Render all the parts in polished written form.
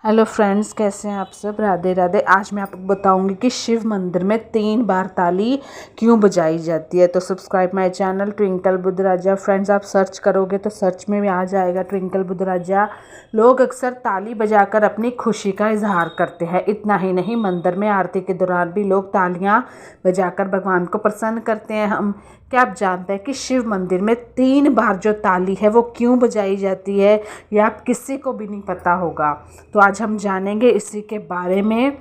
Hello friends, कैसे हैं आप सब। राधे राधे। आज मैं आपको बताऊंगी कि शिव मंदिर में 3 बार ताली क्यों बजाई जाती है। तो subscribe my channel twinkle Buddha Raja. Friends, आप सर्च करोगे तो सर्च में भी आ जाएगा ट्विंकल बुद्ध राजा। लोग अक्सर ताली बजाकर अपनी खुशी का इजहार करते हैं। इतना ही नहीं, मंदिर में आरती के दौरान भी लोग तालियां बजाकर भगवान को प्रसन्न करते हैं। हम क्या आप जानते हैं कि शिव मंदिर में 3 बार जो ताली है वो क्यों बजाई जाती है? ये आप किसी को भी नहीं पता होगा। तो आज हम जानेंगे इसी के बारे में।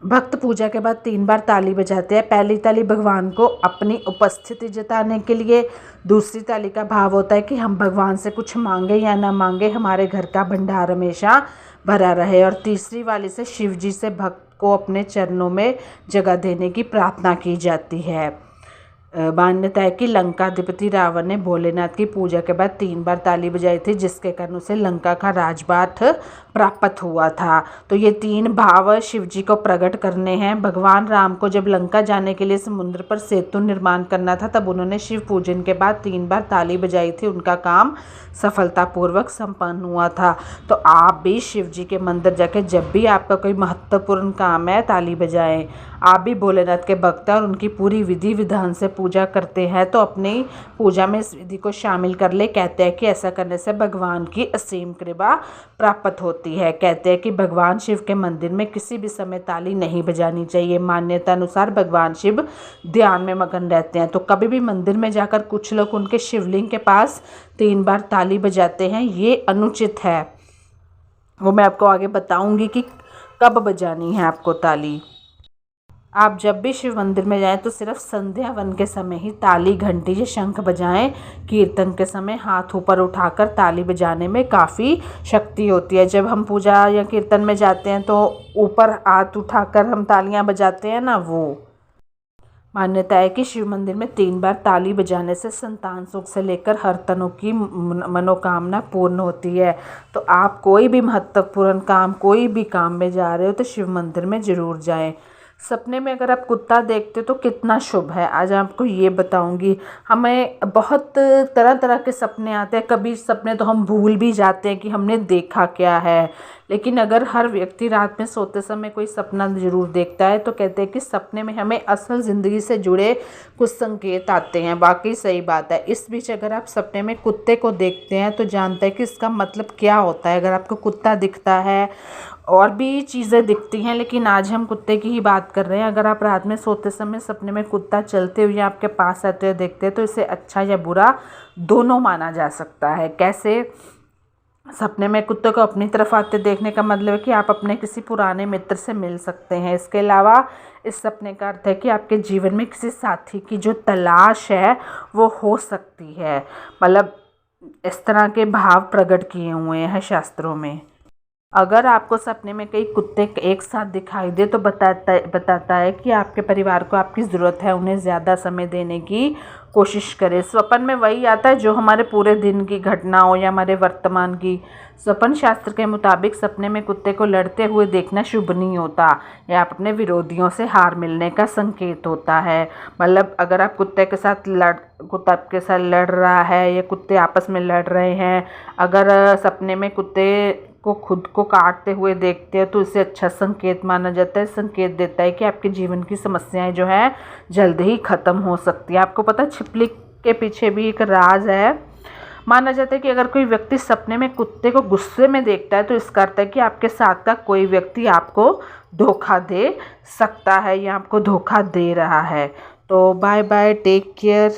भक्त पूजा के बाद 3 बार ताली बजाते हैं। पहली ताली भगवान को अपनी उपस्थिति जताने के लिए। दूसरी ताली का भाव होता है कि हम भगवान से कुछ मांगे या ना मांगे, हमारे घर का भंडार हमेशा भरा रहे। और तीसरी वाली से शिव जी से भक्त को अपने चरणों में जगह देने की प्रार्थना की जाती है। मान्यता है कि लंकाधिपति रावण ने भोलेनाथ की पूजा के बाद 3 बार ताली बजाई थी, जिसके कारण उसे लंका का राजपाट प्राप्त हुआ था। तो ये 3 भाव शिव जी को प्रकट करने हैं। भगवान राम को जब लंका जाने के लिए समुद्र पर सेतु निर्माण करना था, तब उन्होंने शिव पूजन के बाद 3 बार ताली बजाई थी। उनका काम सफलतापूर्वक संपन्न हुआ था। तो आप भी शिव जी के मंदिर जाके जब भी आपका कोई महत्वपूर्ण काम है, ताली बजाएं। आप भी भोलेनाथ के भक्त हैं और उनकी पूरी विधि विधान से पूजा करते हैं, तो अपनी पूजा में इस विधि को शामिल कर ले। कहते हैं कि ऐसा करने से भगवान की असीम कृपा प्राप्त होती है। कहते हैं कि भगवान शिव के मंदिर में किसी भी समय ताली नहीं बजानी चाहिए। मान्यता अनुसार भगवान शिव ध्यान में मगन रहते हैं। तो कभी भी मंदिर में जाकर कुछ लोग उनके शिवलिंग के पास 3 बार ताली बजाते हैं, ये अनुचित है। वो मैं आपको आगे बताऊंगी कि कब बजानी है आपको ताली। आप जब भी शिव मंदिर में जाएं तो सिर्फ संध्या वन के समय ही ताली, घंटी या शंख बजाएं। कीर्तन के समय हाथ ऊपर उठाकर ताली बजाने में काफ़ी शक्ति होती है। जब हम पूजा या कीर्तन में जाते हैं तो ऊपर हाथ उठाकर हम तालियां बजाते हैं ना, वो मान्यता है कि शिव मंदिर में 3 बार ताली बजाने से संतान सुख से लेकर हर तरह की मनोकामना पूर्ण होती है। तो आप कोई भी महत्वपूर्ण काम, कोई भी काम में जा रहे हो तो शिव मंदिर में ज़रूर जाएं। सपने में अगर आप कुत्ता देखते हो तो कितना शुभ है, आज आपको ये बताऊंगी। हमें बहुत तरह तरह के सपने आते हैं। कभी सपने तो हम भूल भी जाते हैं कि हमने देखा क्या है। लेकिन अगर हर व्यक्ति रात में सोते समय कोई सपना ज़रूर देखता है, तो कहते हैं कि सपने में हमें असल ज़िंदगी से जुड़े कुछ संकेत आते हैं। वाकई सही बात है। इस बीच अगर आप सपने में कुत्ते को देखते हैं तो जानते हैं कि इसका मतलब क्या होता है। अगर आपको कुत्ता दिखता है, और भी चीज़ें दिखती हैं, लेकिन आज हम कुत्ते की ही बात कर रहे हैं। अगर आप रात में सोते समय सपने में कुत्ता चलते हुए आपके पास आते हुए देखते हैं तो इसे अच्छा या बुरा दोनों माना जा सकता है। कैसे? सपने में कुत्ते को अपनी तरफ आते देखने का मतलब है कि आप अपने किसी पुराने मित्र से मिल सकते हैं। इसके अलावा इस सपने का अर्थ है कि आपके जीवन में किसी साथी की जो तलाश है वो हो सकती है। मतलब इस तरह के भाव प्रकट किए हुए हैं शास्त्रों में। अगर आपको सपने में कई कुत्ते एक साथ दिखाई दे तो बताता है कि आपके परिवार को आपकी ज़रूरत है, उन्हें ज़्यादा समय देने की कोशिश करें। स्वप्न में वही आता है जो हमारे पूरे दिन की घटना हो या हमारे वर्तमान की। स्वप्न शास्त्र के मुताबिक सपने में कुत्ते को लड़ते हुए देखना शुभ नहीं होता। यह अपने विरोधियों से हार मिलने का संकेत होता है। मतलब अगर आप कुत्ता आपके साथ लड़ रहा है या कुत्ते आपस में लड़ रहे हैं, अगर सपने में कुत्ते को खुद को काटते हुए देखते हैं तो इसे अच्छा संकेत माना जाता है। संकेत देता है कि आपके जीवन की समस्याएं जो है जल्द ही ख़त्म हो सकती है। आपको पता है छिपकली के पीछे भी एक राज है। माना जाता है कि अगर कोई व्यक्ति सपने में कुत्ते को गुस्से में देखता है तो इसका अर्थ है कि आपके साथ का कोई व्यक्ति आपको धोखा दे सकता है या आपको धोखा दे रहा है। तो बाय बाय, टेक केयर।